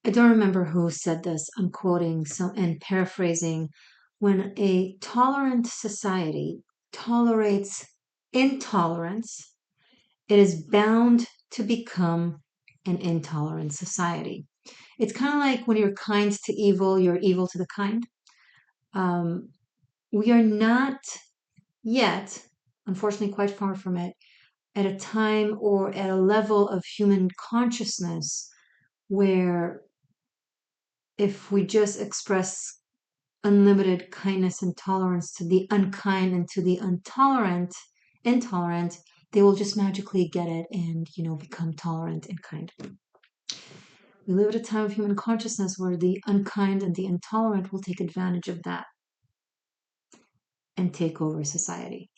I don't remember who said this. I'm quoting and paraphrasing. When a tolerant society tolerates intolerance, it is bound to become an intolerant society. It's kind of like when you're kind to evil, you're evil to the kind. Um, we are not yet, unfortunately, quite far from it, at a time or at a level of human consciousness where if we just express unlimited kindness and tolerance to the unkind and to the intolerant, they will just magically get it and, become tolerant and kind. We live at a time of human consciousness where the unkind and the intolerant will take advantage of that and take over society.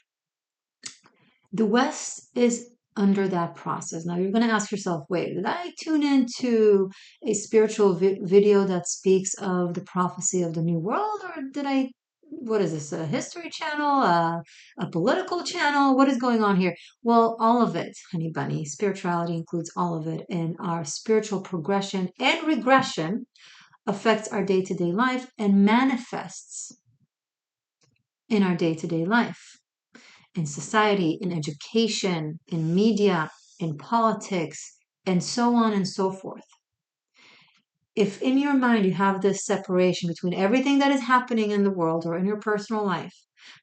The West is under that process. Now you're going to ask yourself, wait, did I tune into a spiritual video that speaks of the prophecy of the new world, or what is this, a history channel, a political channel? What is going on here? Well, all of it, honey bunny. Spirituality includes all of it, and our spiritual progression and regression affects our day-to-day life and manifests in our day-to-day life, in society, in education, in media, in politics, and so on and so forth. If in your mind you have this separation between everything that is happening in the world or in your personal life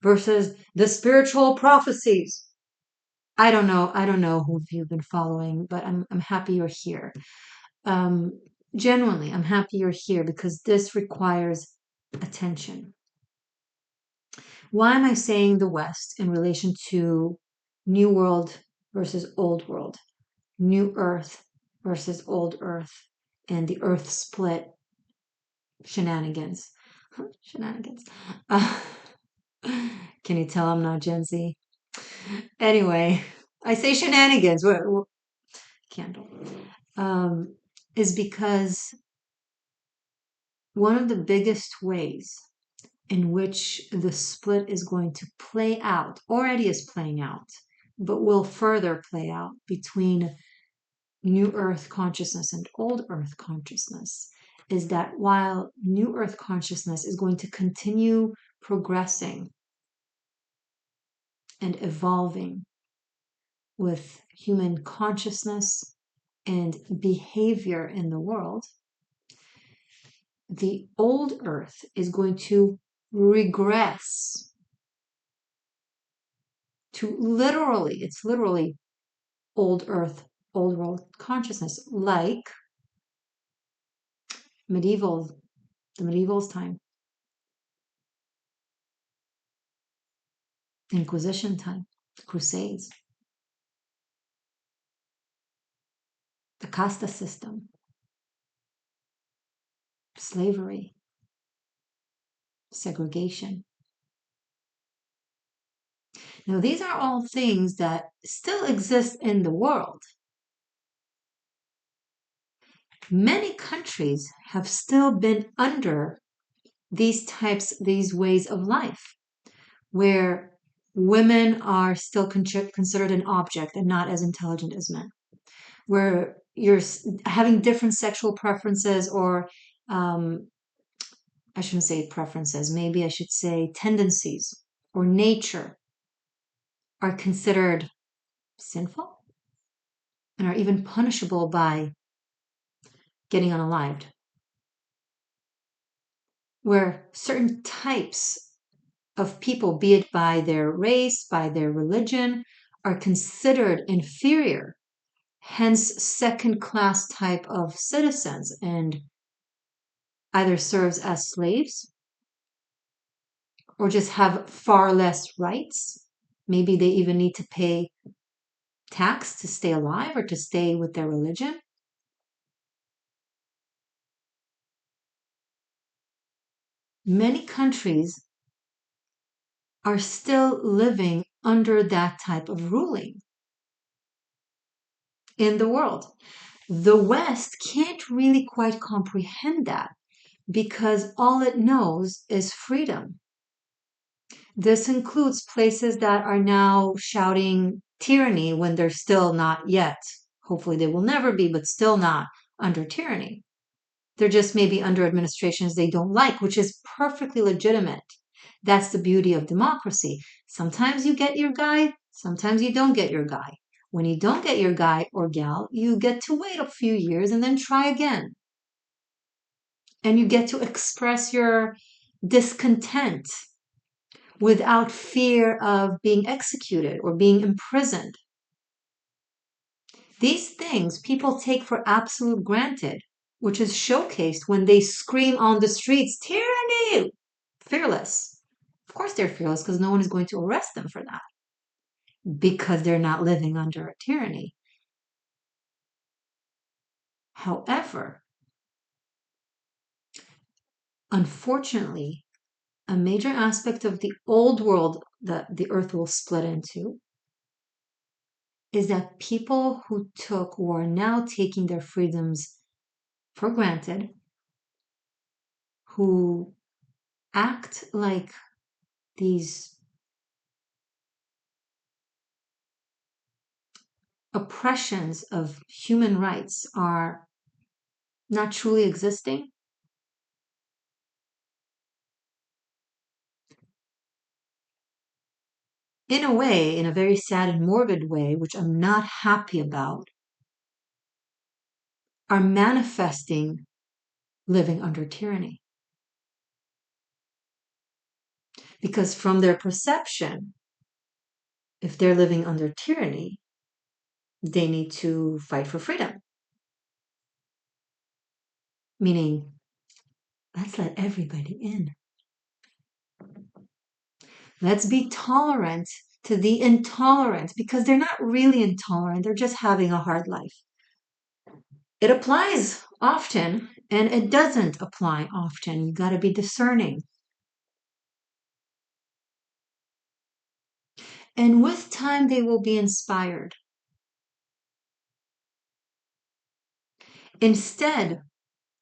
versus the spiritual prophecies, I don't know who you've been following, but I'm happy you're here. Genuinely, I'm happy you're here because this requires attention. Why am I saying the West in relation to New World versus Old World, New Earth versus Old Earth, and the Earth split shenanigans? Shenanigans. Can you tell I'm not Gen Z? Anyway, I say shenanigans. Candle. Is because one of the biggest ways in which the split is going to play out, already is playing out, but will further play out between New Earth consciousness and Old Earth consciousness, is that while New Earth consciousness is going to continue progressing and evolving with human consciousness and behavior in the world, the Old Earth is going to regress to it's literally Old Earth, Old World consciousness, like the medieval's time, Inquisition time, Crusades, the casta system, slavery, segregation. Now, these are all things that still exist in the world. Many countries have still been under these ways of life, where women are still considered an object and not as intelligent as men, where you're having different sexual preferences, or I shouldn't say preferences, maybe I should say tendencies or nature, are considered sinful and are even punishable by getting unalived. Where certain types of people, be it by their race, by their religion, are considered inferior, hence second-class type of citizens, and either serves as slaves or just have far less rights. Maybe they even need to pay tax to stay alive or to stay with their religion. Many countries are still living under that type of ruling in the world. The West can't really quite comprehend that because all it knows is freedom. This includes places that are now shouting tyranny when they're still not yet. Hopefully they will never be, but still not under tyranny. They're just maybe under administrations they don't like, which is perfectly legitimate. That's the beauty of democracy. Sometimes you get your guy, sometimes you don't get your guy. When you don't get your guy or gal, you get to wait a few years and then try again. And you get to express your discontent without fear of being executed or being imprisoned. These things people take for absolute granted, which is showcased when they scream on the streets, tyranny! Fearless. Of course they're fearless because no one is going to arrest them for that because they're not living under a tyranny. However, unfortunately, a major aspect of the old world that the earth will split into is that people who are now taking their freedoms for granted, who act like these oppressions of human rights are not truly existing, in a way, in a very sad and morbid way, which I'm not happy about, are manifesting living under tyranny. Because from their perception, if they're living under tyranny, they need to fight for freedom. Meaning, let's let everybody in. Let's be tolerant to the intolerant because they're not really intolerant, they're just having a hard life. It applies often and it doesn't apply often. You got to be discerning. And with time, they will be inspired. Instead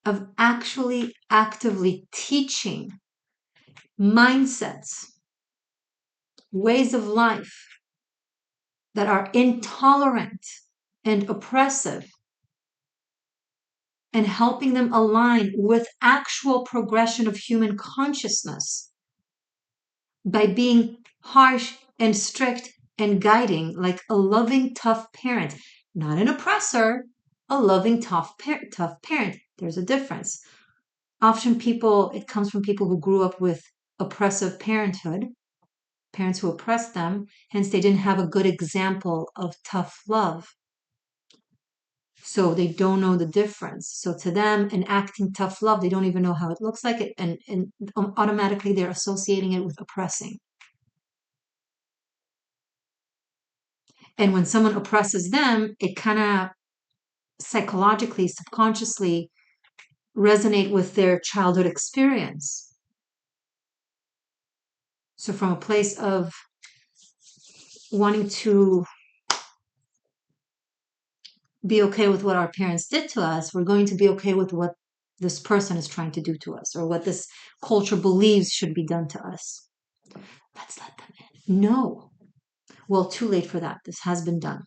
of actually actively teaching mindsets, ways of life that are intolerant and oppressive, and helping them align with actual progression of human consciousness by being harsh and strict and guiding like a loving, tough parent, not an oppressor, a loving, tough parent. There's a difference. Often it comes from people who grew up with oppressive parenthood, parents who oppressed them, hence they didn't have a good example of tough love. So they don't know the difference. So to them, enacting tough love, they don't even know how it looks like it, and automatically they're associating it with oppressing. And when someone oppresses them, it kind of psychologically, subconsciously resonate with their childhood experience. So from a place of wanting to be okay with what our parents did to us, we're going to be okay with what this person is trying to do to us or what this culture believes should be done to us. Let's let them in. No. Well, too late for that. This has been done.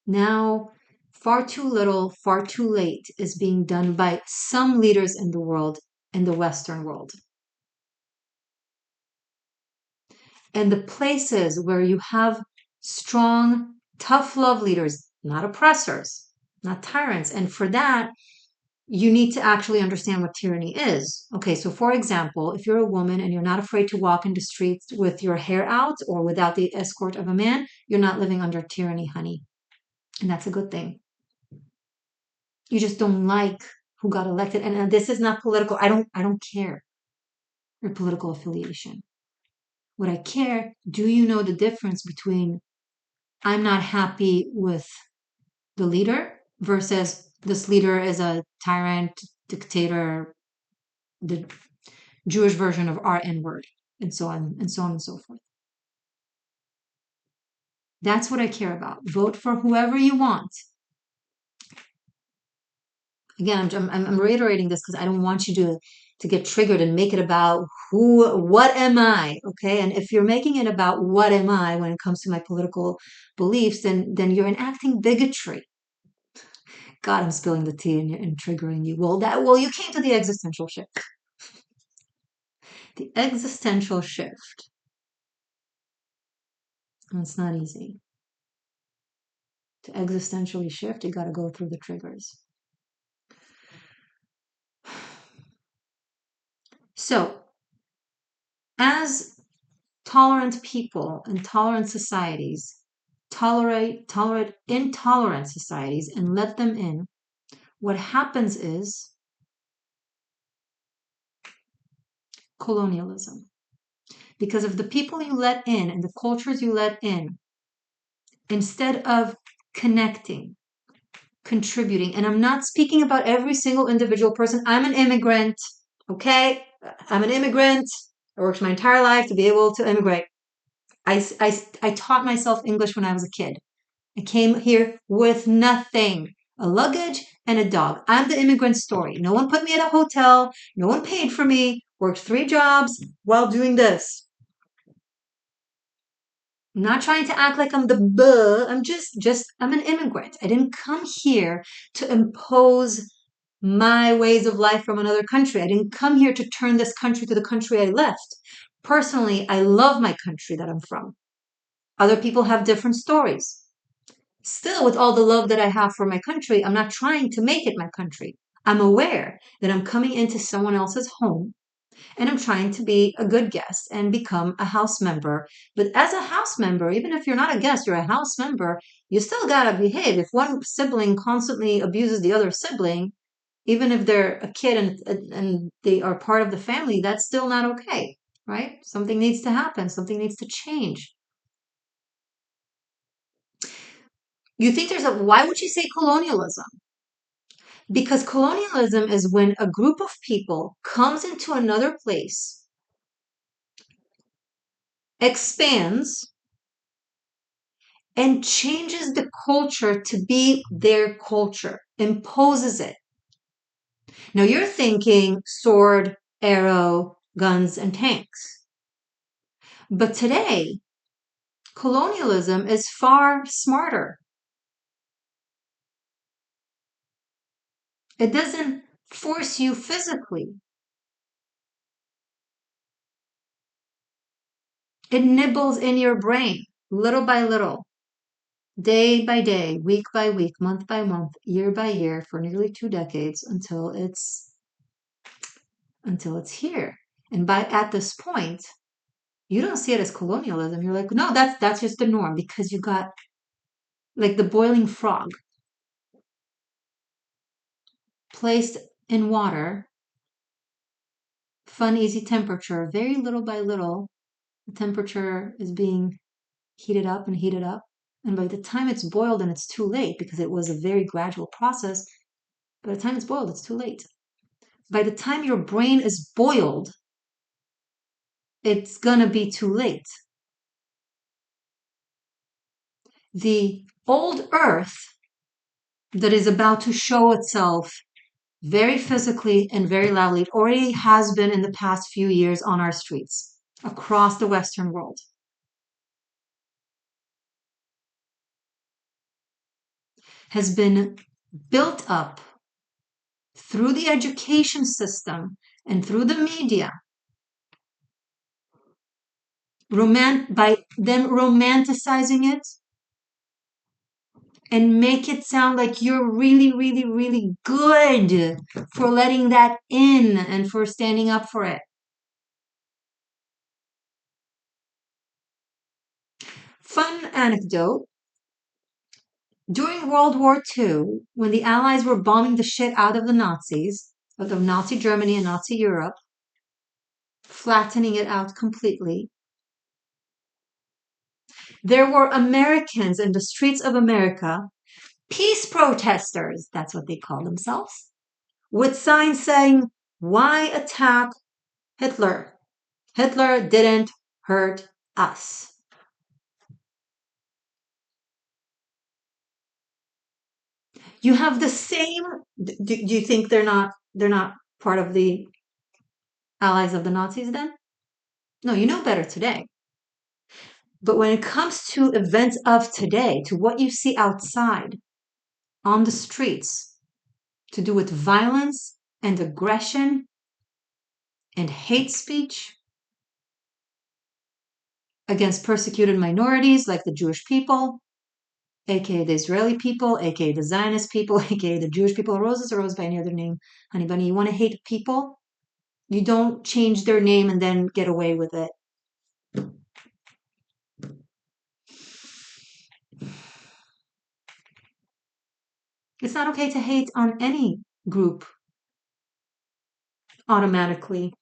Now, far too little, far too late is being done by some leaders in the world, in the Western world. And the places where you have strong, tough love leaders, not oppressors, not tyrants. And for that, you need to actually understand what tyranny is. Okay, so for example, if you're a woman and you're not afraid to walk in the streets with your hair out or without the escort of a man, you're not living under tyranny, honey. And that's a good thing. You just don't like who got elected. And this is not political. I don't care your political affiliation. What I care, do you know the difference between I'm not happy with the leader versus this leader is a tyrant, dictator, the Jewish version of our N word, and so on and so on and so forth. That's what I care about. Vote for whoever you want. Again, I'm reiterating this because I don't want you to get triggered and make it about what am I, okay? And if you're making it about what am I when it comes to my political beliefs, then you're enacting bigotry. God, I'm spilling the tea and triggering you. Well, you came to the existential shift. The existential shift. It's not easy. To existentially shift, you got to go through the triggers. So, as tolerant people and tolerant societies tolerate intolerant societies and let them in, what happens is colonialism. Because of the people you let in and the cultures you let in, instead of connecting, contributing, and I'm not speaking about every single individual person. I'm an immigrant, okay? I'm an immigrant. I worked my entire life to be able to immigrate. I taught myself English when I was a kid. I came here with nothing, a luggage and a dog. I'm the immigrant story. No one put me at a hotel. No one paid for me. Worked 3 jobs while doing this. I'm not trying to act like I'm the buh. I'm an immigrant. I didn't come here to impose my ways of life from another country. I didn't come here to turn this country to the country I left. Personally, I love my country that I'm from. Other people have different stories. Still, with all the love that I have for my country, I'm not trying to make it my country. I'm aware that I'm coming into someone else's home and I'm trying to be a good guest and become a house member. But as a house member, even if you're not a guest, you're a house member, you still gotta behave. If one sibling constantly abuses the other sibling, even if they're a kid and they are part of the family, that's still not okay, right? Something needs to happen. Something needs to change. You think why would you say colonialism? Because colonialism is when a group of people comes into another place, expands, and changes the culture to be their culture, imposes it. Now you're thinking sword, arrow, guns, and tanks. But today, colonialism is far smarter. It doesn't force you physically. It nibbles in your brain little by little, day by day, week by week, month by month, year by year for nearly 2 decades until it's here. And at this point, you don't see it as colonialism. You're like, no, that's just the norm because you got like the boiling frog placed in water, fun, easy temperature, very little by little, the temperature is being heated up and heated up. And by the time it's boiled and it's too late because it was a very gradual process, by the time it's boiled, it's too late. By the time your brain is boiled, it's gonna be too late. The old earth that is about to show itself very physically and very loudly, it already has been in the past few years on our streets across the Western world, has been built up through the education system and through the media, by them romanticizing it and make it sound like you're really, really, really good for letting that in and for standing up for it. Fun anecdote. During World War II, when the Allies were bombing the shit out of the Nazis, of Nazi Germany and Nazi Europe, flattening it out completely, there were Americans in the streets of America, peace protesters, that's what they call themselves, with signs saying, "Why attack Hitler? Hitler didn't hurt us." You have the same. Do you think they're not part of the allies of the Nazis then? No, you know better today. But when it comes to events of today, to what you see outside on the streets, to do with violence and aggression and hate speech against persecuted minorities like the Jewish people, aka the Israeli people, aka the Zionist people, aka the Jewish people. Roses are rose by any other name, honey bunny. You want to hate people? You don't change their name and then get away with it. It's not okay to hate on any group automatically.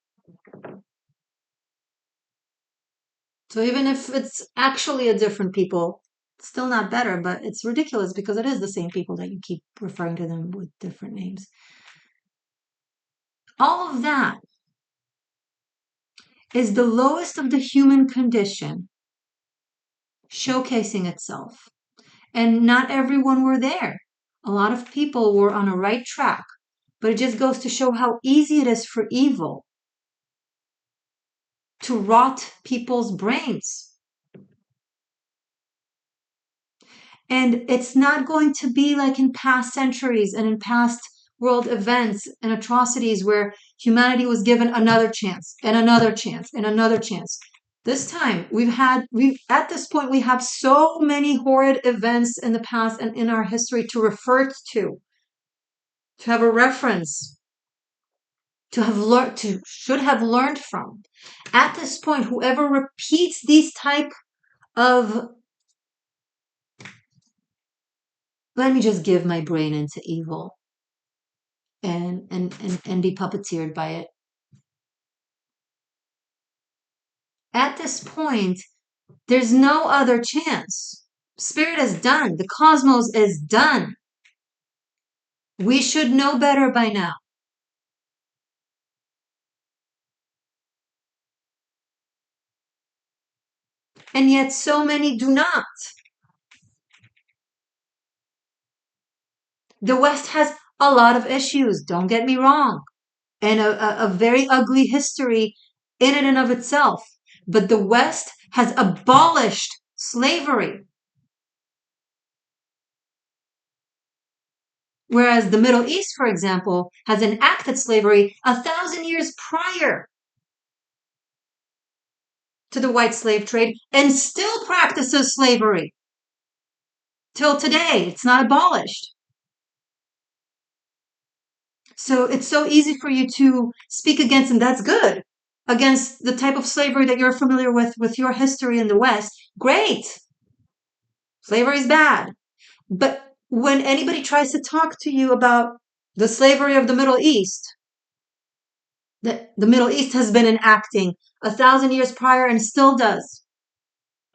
So even if it's actually a different people, it's still not better, but it's ridiculous because it is the same people that you keep referring to them with different names. All of that is the lowest of the human condition showcasing itself. And not everyone were there. A lot of people were on a right track, but it just goes to show how easy it is for evil to rot people's brains. And it's not going to be like in past centuries and in past world events and atrocities where humanity was given another chance and another chance and another chance. This time at this point, we have so many horrid events in the past and in our history to refer to have a reference, to have learned, should have learned from. At this point, whoever repeats these type of, let me just give my brain into evil and be puppeteered by it. At this point, there's no other chance. Spirit is done. The cosmos is done. We should know better by now. And yet so many do not. The West has a lot of issues, don't get me wrong, and a very ugly history in and of itself. But the West has abolished slavery. Whereas the Middle East, for example, has enacted slavery 1,000 years prior to the white slave trade and still practices slavery. Till today, it's not abolished. So it's so easy for you to speak against, and that's good, against the type of slavery that you're familiar with your history in the West. Great. Slavery is bad. But when anybody tries to talk to you about the slavery of the Middle East, that the Middle East has been enacting 1,000 years prior and still does,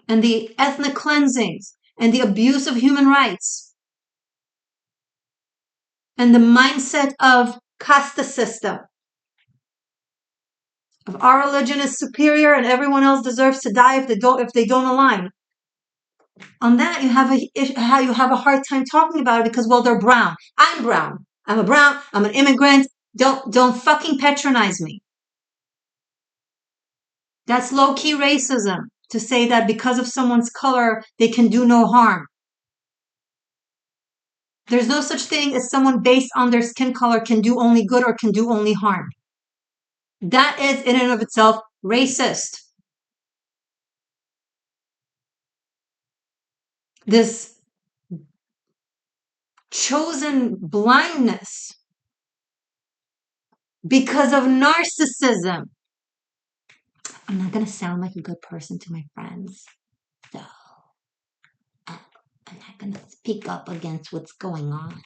and the ethnic cleansings and the abuse of human rights and the mindset of caste system, of our religion is superior and everyone else deserves to die if they don't align. On that, you have a hard time talking about it because, well, they're brown. I'm brown. I'm a brown. I'm an immigrant. Don't fucking patronize me. That's low-key racism to say that because of someone's color, they can do no harm. There's no such thing as someone based on their skin color can do only good or can do only harm. That is in and of itself racist. This chosen blindness because of narcissism. I'm not going to sound like a good person to my friends. So I'm not going to speak up against what's going on.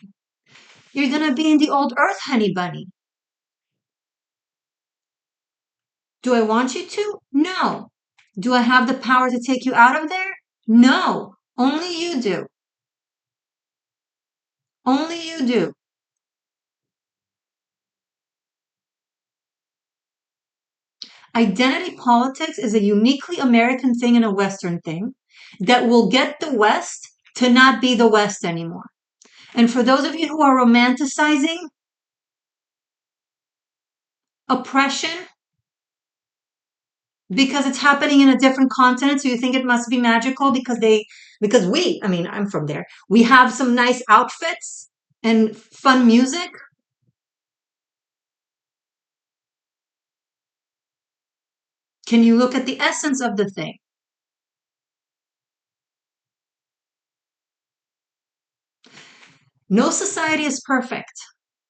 You're going to be in the old earth, honey bunny. Do I want you to? No. Do I have the power to take you out of there? No. Only you do. Only you do. Identity politics is a uniquely American thing and a Western thing that will get the West to not be the West anymore. And for those of you who are romanticizing oppression because it's happening in a different continent, so you think it must be magical because I'm from there. We have some nice outfits and fun music. Can you look at the essence of the thing? No society is perfect.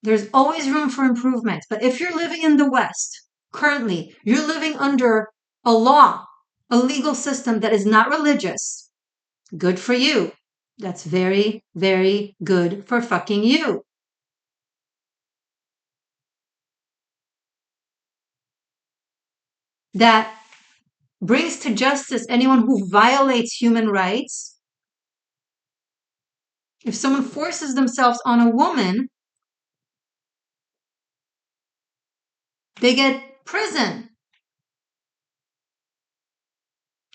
There's always room for improvement. But if you're living in the West, currently, you're living under a law, a legal system that is not religious. Good for you. That's very, very good for fucking you. That brings to justice anyone who violates human rights. If someone forces themselves on a woman, they get prison.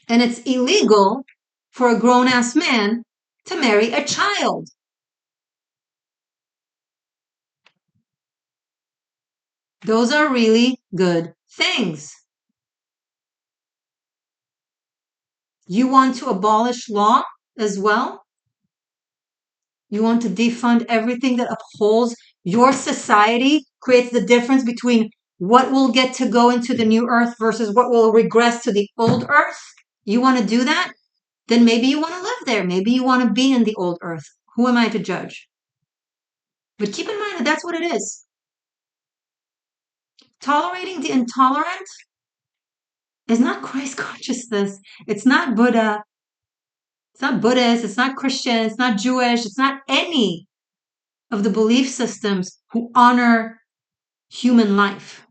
And it's illegal for a grown ass man to marry a child. Those are really good things. You want to abolish law as well? You want to defund everything that upholds your society, creates the difference between what will get to go into the new earth versus what will regress to the old earth? You want to do that? Then maybe you want to live there. Maybe you want to be in the old earth. Who am I to judge? But keep in mind that that's what it is. Tolerating the intolerant is not Christ consciousness. It's not Buddha. It's not Buddhist. It's not Christian. It's not Jewish. It's not any of the belief systems who honor human life.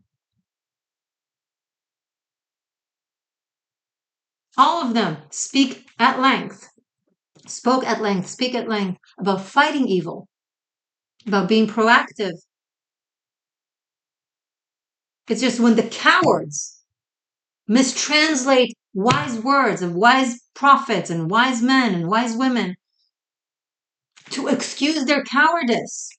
All of them speak at length, spoke at length, speak at length about fighting evil, about being proactive. It's just when the cowards mistranslate wise words of wise prophets and wise men and wise women to excuse their cowardice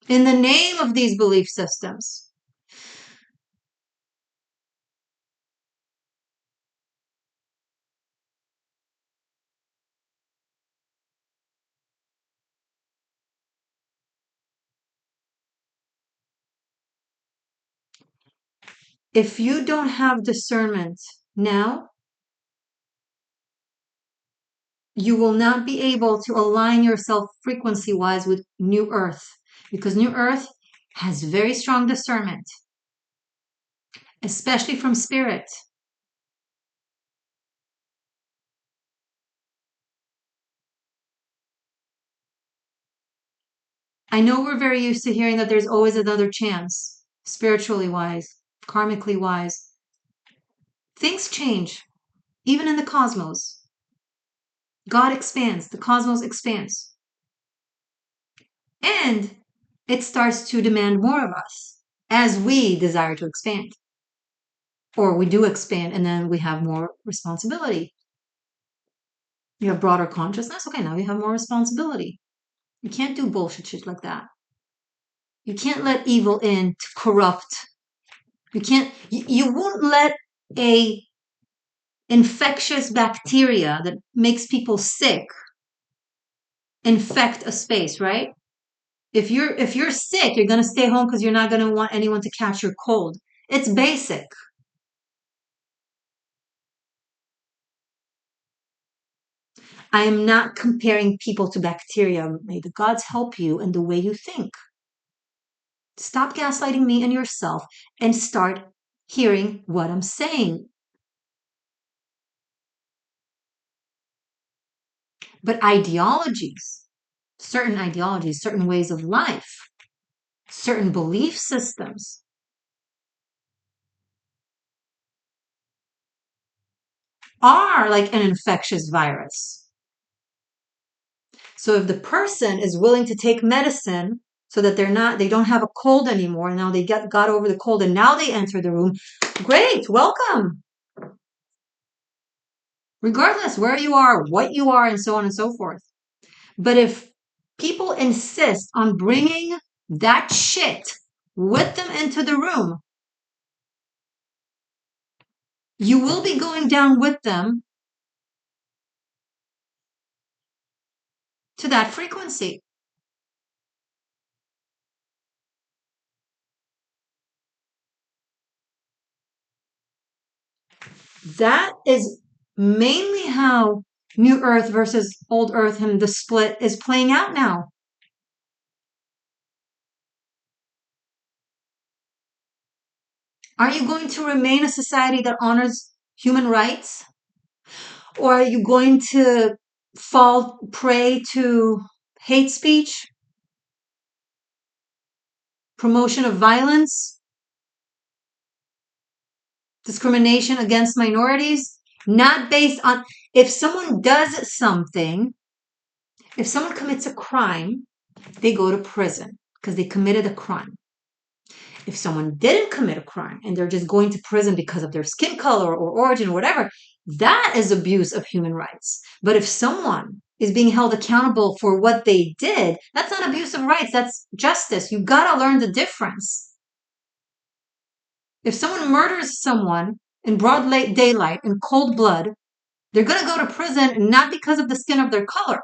in the name of these belief systems. If you don't have discernment now, you will not be able to align yourself frequency wise with New Earth because New Earth has very strong discernment, especially from spirit. I know we're very used to hearing that there's always another chance, spiritually wise, karmically wise. Things change, even in the cosmos. God expands, the cosmos expands. And it starts to demand more of us as we desire to expand. Or we do expand and then we have more responsibility. You have broader consciousness. Okay, now you have more responsibility. You can't do bullshit shit like that. You can't let evil in to corrupt. You won't let a infectious bacteria that makes people sick infect a space, right? If you're sick, you're going to stay home because you're not going to want anyone to catch your cold. It's basic. I am not comparing people to bacteria. May the gods help you in the way you think. Stop gaslighting me and yourself and start hearing what I'm saying. But ideologies, certain ways of life, certain belief systems are like an infectious virus. So if the person is willing to take medicine so that they don't have a cold anymore, now they got over the cold and now they enter the room, great, welcome. Regardless where you are, what you are, and so on and so forth. But if people insist on bringing that shit with them into the room, you will be going down with them to that frequency. That is mainly how New Earth versus Old Earth and the split is playing out now. Are you going to remain a society that honors human rights? Or are you going to fall prey to hate speech, promotion of violence, discrimination against minorities? Not based on if someone does something, if someone commits a crime, they go to prison because they committed a crime. If someone didn't commit a crime and they're just going to prison because of their skin color or origin or whatever, that is abuse of human rights. But if someone is being held accountable for what they did, that's not abuse of rights, that's justice. You gotta learn the difference. If someone murders someone in broad daylight, in cold blood, they're gonna go to prison not because of the skin of their color,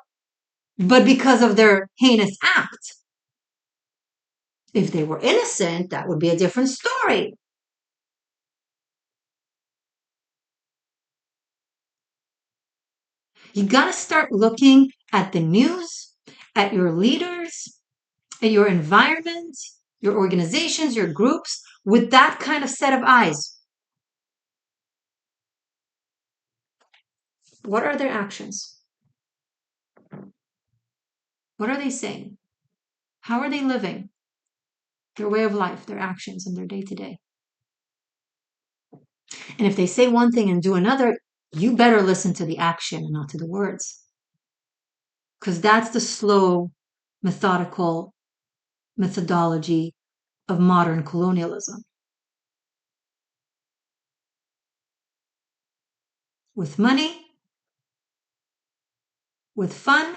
but because of their heinous act. If they were innocent, that would be a different story. You got to start looking at the news, at your leaders, at your environment, your organizations, your groups with that kind of set of eyes. What are their actions? What are they saying? How are they living? Their way of life, their actions, and their day to day. And if they say one thing and do another, you better listen to the action and not to the words. Because that's the slow, methodical methodology of modern colonialism. With money, with fun,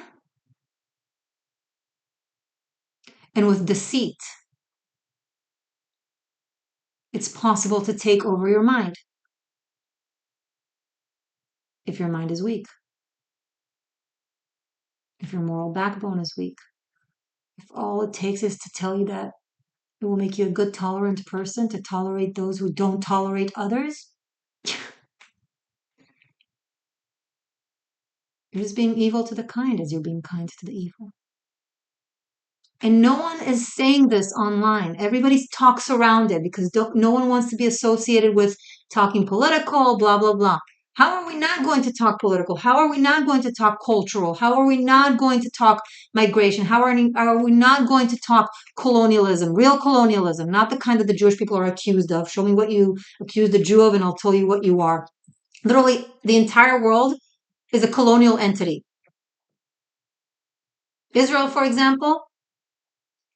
and with deceit, it's possible to take over your mind if your mind is weak, if your moral backbone is weak. If all it takes is to tell you that it will make you a good, tolerant person to tolerate those who don't tolerate others, you're just being evil to the kind as you're being kind to the evil. And no one is saying this online. Everybody talks around it because no one wants to be associated with talking political, blah, blah, blah. How are we not going to talk political? How are we not going to talk cultural? How are we not going to talk migration? How are we not going to talk colonialism, real colonialism, not the kind that the Jewish people are accused of? Show me what you accuse the Jew of and I'll tell you what you are. Literally, the entire world is a colonial entity. Israel, for example,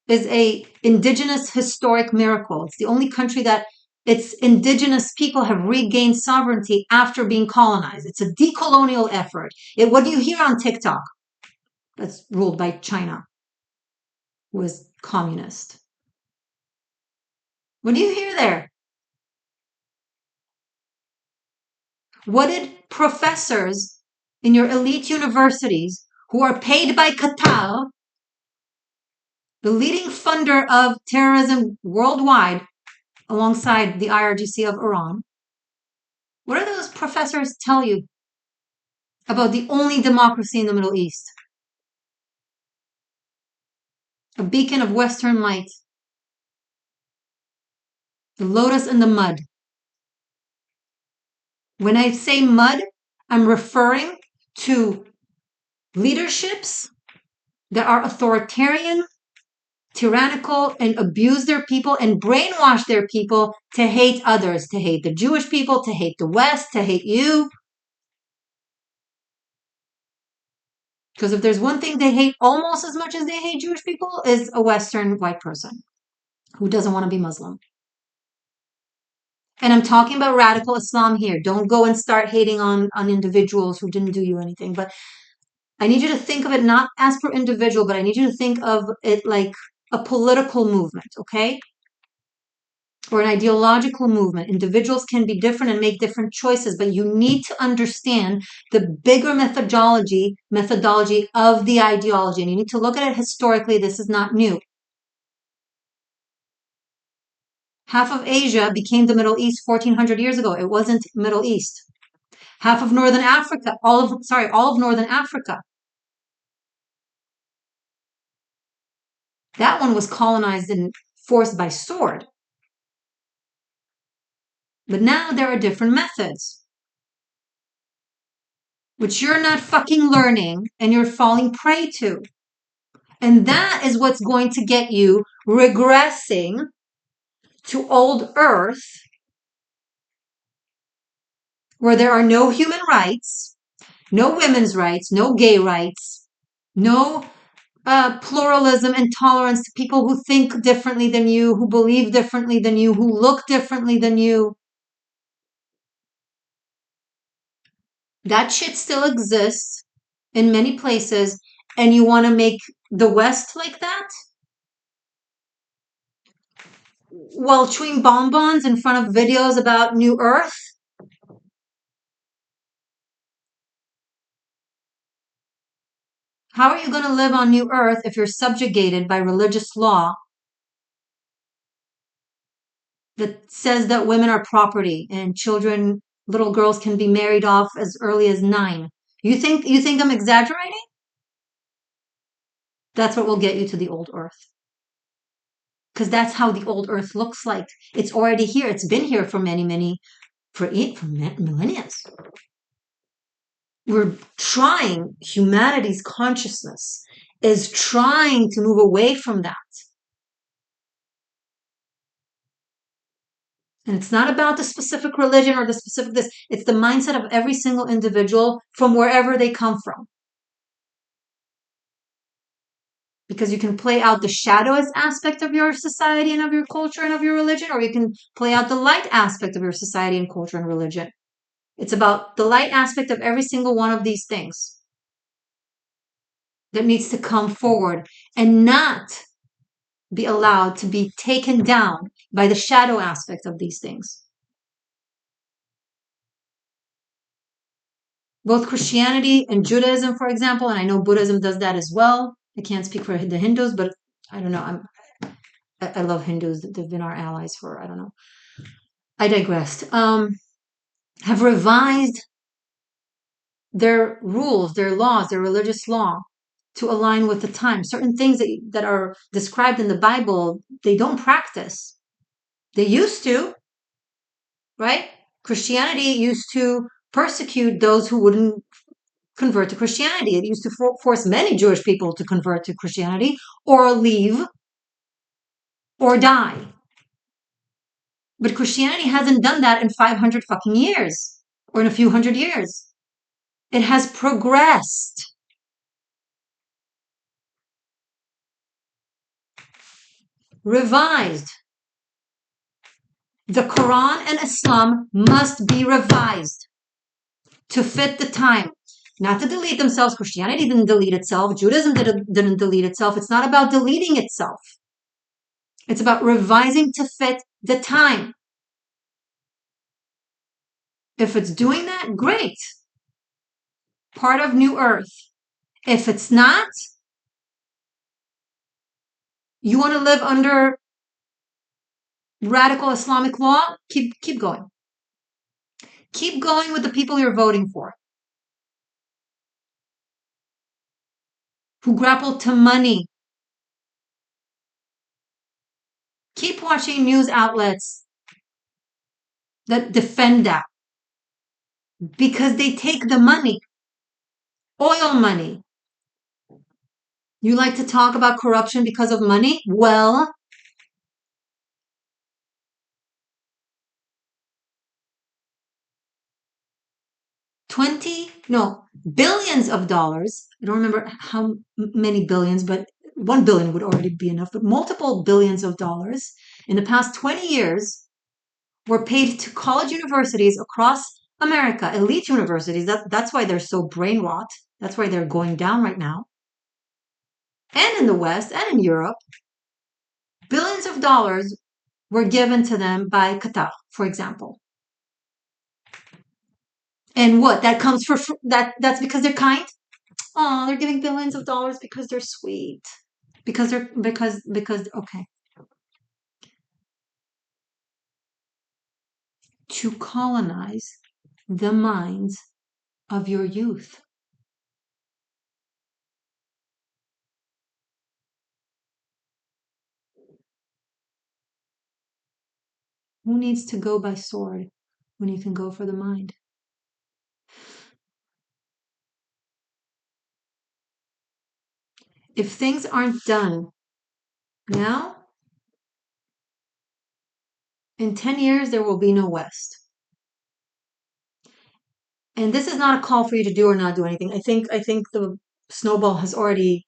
is a indigenous historic miracle. It's the only country that its indigenous people have regained sovereignty after being colonized. It's a decolonial effort. What do you hear on TikTok? That's ruled by China, was communist. What do you hear there? What did professors in your elite universities who are paid by Qatar, the leading funder of terrorism worldwide, alongside the IRGC of Iran, what do those professors tell you about the only democracy in the Middle East? A beacon of Western light. The lotus in the mud. When I say mud, I'm referring to leaderships that are authoritarian, tyrannical, and abuse their people and brainwash their people to hate others, to hate the Jewish people, to hate the West, to hate you. Because if there's one thing they hate almost as much as they hate Jewish people, is a Western white person who doesn't want to be Muslim. And I'm talking about radical Islam here. Don't go and start hating on individuals who didn't do you anything. But I need you to think of it not as per individual, but I need you to think of it like a political movement, okay? Or an ideological movement. Individuals can be different and make different choices, but you need to understand the bigger methodology of the ideology. And you need to look at it historically. This is not new. Half of Asia became the Middle East 1400 years ago. It wasn't Middle East. Half of Northern Africa, all of Northern Africa. That one was colonized and forced by sword. But now there are different methods, which you're not fucking learning and you're falling prey to. And that is what's going to get you regressing to old Earth, where there are no human rights, no women's rights, no gay rights, no pluralism and tolerance to people who think differently than you, who believe differently than you, who look differently than you. That shit still exists in many places, and you want to make the West like that? While chewing bonbons in front of videos about New Earth? How are you going to live on New Earth if you're subjugated by religious law that says that women are property and children, little girls can be married off as early as 9? You think I'm exaggerating? That's what will get you to the old Earth. Because that's how the old Earth looks like. It's already here. It's been here for for millennia. We're trying, humanity's consciousness is trying to move away from that. And it's not about the specific religion or the specific this. It's the mindset of every single individual from wherever they come from. Because you can play out the shadowist aspect of your society and of your culture and of your religion, or you can play out the light aspect of your society and culture and religion. It's about the light aspect of every single one of these things that needs to come forward and not be allowed to be taken down by the shadow aspect of these things. Both Christianity and Judaism, for example, and I know Buddhism does that as well. I can't speak for the Hindus, but I don't know. I love Hindus. They've been our allies for, I don't know. I digressed. Have revised their rules, their laws, their religious law to align with the time. Certain things that are described in the Bible, they don't practice. They used to, right? Christianity used to persecute those who wouldn't convert to Christianity. It used to force many Jewish people to convert to Christianity or leave or die. But Christianity hasn't done that in 500 fucking years or in a few hundred years. It has progressed. Revised. The Quran and Islam must be revised to fit the time. Not to delete themselves. Christianity didn't delete itself. Judaism didn't delete itself. It's not about deleting itself. It's about revising to fit the time. If it's doing that, great. Part of New Earth. If it's not, you want to live under radical Islamic law, keep going. Keep going with the people you're voting for, who grapple to money. Keep watching news outlets that defend that because they take the money, oil money. You like to talk about corruption because of money? Well, billions of dollars. I don't remember how many billions, but 1 billion would already be enough, but multiple billions of dollars in the past 20 years were paid to college universities across America, elite universities. That's why they're so brain rot. That's why they're going down right now. And in the West and in Europe, billions of dollars were given to them by Qatar, for example. And what? That comes for that's because they're kind? Oh, they're giving billions of dollars because they're sweet. Because okay. To colonize the minds of your youth. Who needs to go by sword when you can go for the mind? If things aren't done now, in 10 years, there will be no West. And this is not a call for you to do or not do anything. I think the snowball has already.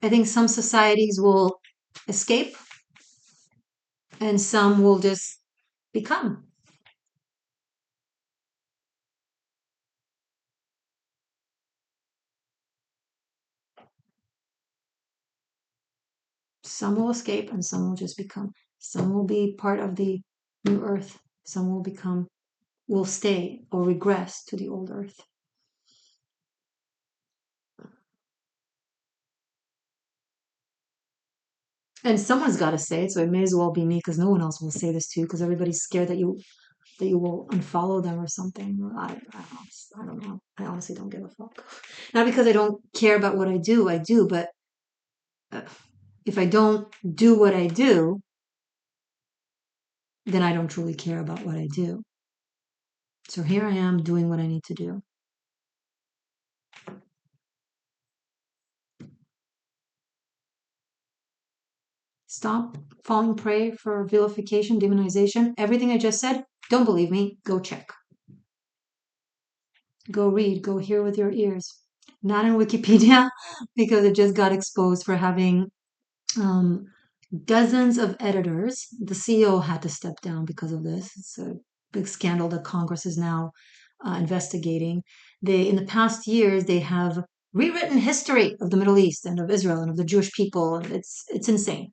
I think some societies will escape and some will just become. Some will escape and some will just become. Some will be part of the new earth. Some will stay or regress to the old earth. And someone's got to say it, so it may as well be me because no one else will say this to you because everybody's scared that you will unfollow them or something. I don't know. I honestly don't give a fuck. Not because I don't care about what I do, but uh, if I don't do what I do, then I don't truly care about what I do. So here I am doing what I need to do. Stop falling prey for vilification, demonization. Everything I just said, don't believe me, go check. Go read, go hear with your ears. Not in Wikipedia, because it just got exposed for having um, dozens of editors. The CEO had to step down because of this. It's a big scandal that Congress is now investigating. In the past years, they have rewritten history of the Middle East and of Israel and of the Jewish people. It's insane.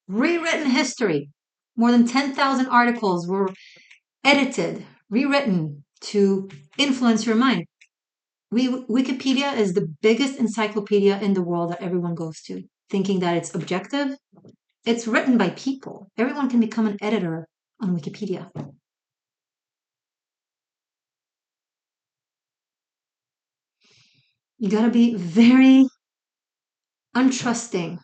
Rewritten history. More than 10,000 articles were edited, rewritten to influence your mind. Wikipedia is the biggest encyclopedia in the world that everyone goes to, thinking that it's objective. It's written by people. Everyone can become an editor on Wikipedia. You got to be very untrusting,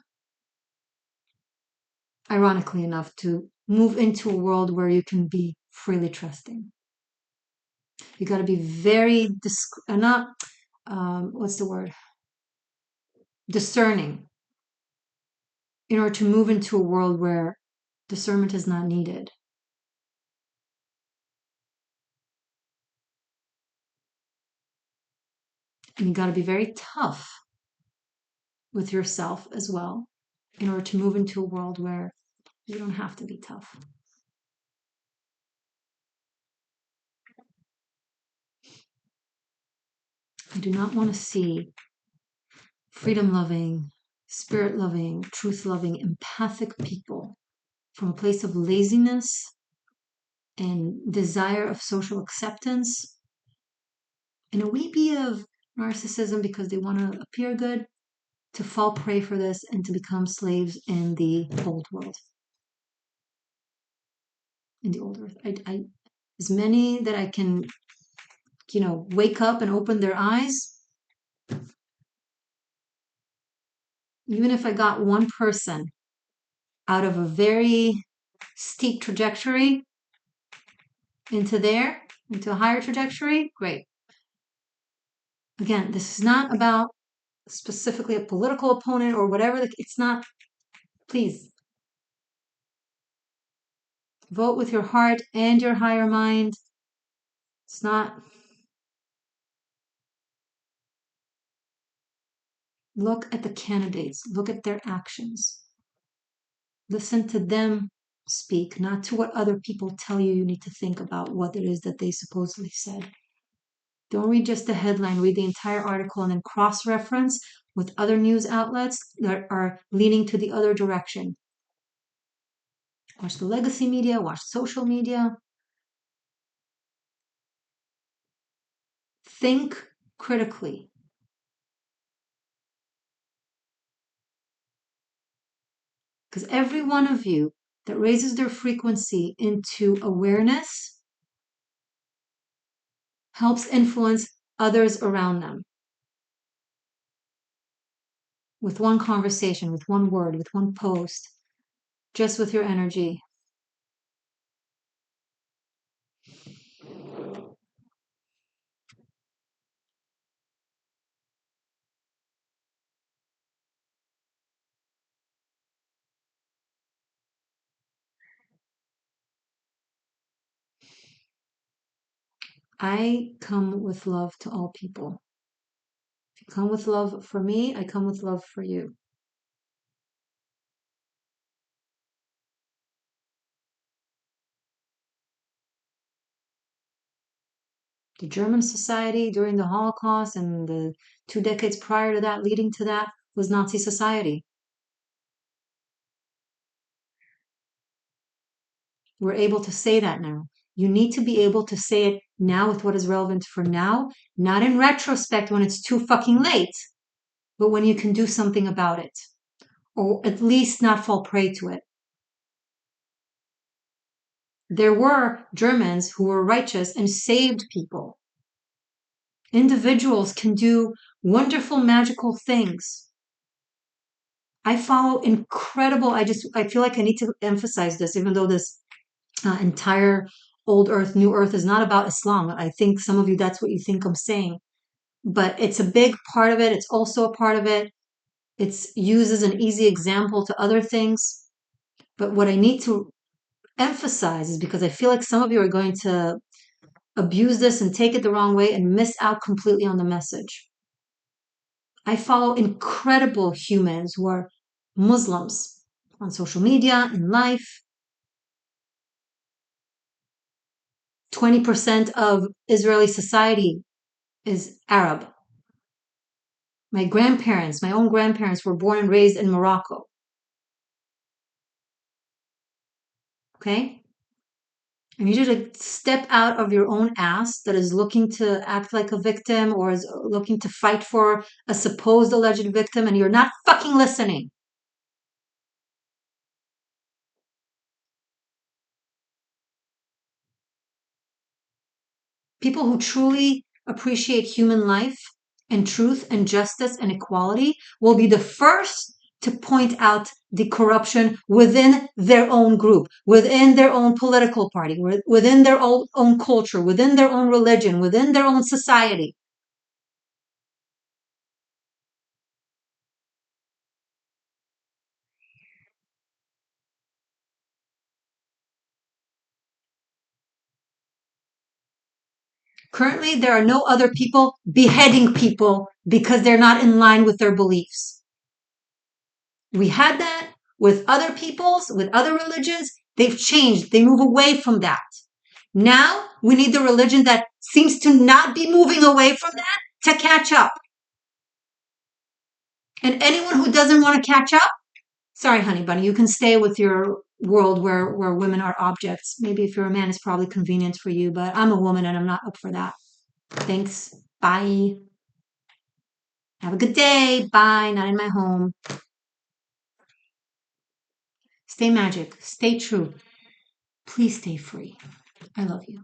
ironically enough, to move into a world where you can be freely trusting. You got to be very not what's the word, discerning, in order to move into a world where discernment is not needed. And you got to be very tough with yourself as well in order to move into a world where you don't have to be tough. I do not want to see freedom loving, spirit loving, truth loving, empathic people from a place of laziness and desire of social acceptance and a wee bit of narcissism because they want to appear good to fall prey for this and to become slaves in the old world, in the old earth. As many that I can, wake up and open their eyes, even if I got one person out of a very steep trajectory into a higher trajectory, great. Again, this is not about specifically a political opponent or whatever. It's not, please vote with your heart and your higher mind. It's not, look at the candidates, look at their actions. Listen to them speak, not to what other people tell you need to think about what it is that they supposedly said. Don't read just the headline, read the entire article and then cross reference with other news outlets that are leaning to the other direction. Watch the legacy media, watch social media. Think critically. Because every one of you that raises their frequency into awareness helps influence others around them with one conversation, with one word, with one post, just with your energy. I come with love to all people. If you come with love for me, I come with love for you. The German society during the Holocaust and the 2 decades prior to that, leading to that, was Nazi society. We're able to say that now. You need to be able to say it now with what is relevant for now, not in retrospect when it's too fucking late, but when you can do something about it, or at least not fall prey to it. There were Germans who were righteous and saved people. Individuals can do wonderful, magical things. I follow incredible, I feel like I need to emphasize this, even though this entire old earth, new earth is not about Islam. I think some of you, that's what you think I'm saying. But it's a big part of it. It's also a part of it. It's used as an easy example to other things. But what I need to emphasize is because I feel like some of you are going to abuse this and take it the wrong way and miss out completely on the message. I follow incredible humans who are Muslims on social media, in life. 20% of Israeli society is Arab. My grandparents, my own grandparents, were born and raised in Morocco. Okay? I need you to step out of your own ass that is looking to act like a victim or is looking to fight for a supposed alleged victim, and you're not fucking listening. People who truly appreciate human life and truth and justice and equality will be the first to point out the corruption within their own group, within their own political party, within their own culture, within their own religion, within their own society. Currently, there are no other people beheading people because they're not in line with their beliefs. We had that with other peoples, with other religions. They've changed. They move away from that. Now we need the religion that seems to not be moving away from that to catch up. And anyone who doesn't want to catch up, sorry, honey bunny, you can stay with your world where women are objects. Maybe if you're a man, it's probably convenient for you, but I'm a woman and I'm not up for that. Thanks. Bye. Have a good day. Bye. Not in my home. Stay magic. Stay true. Please stay free. I love you.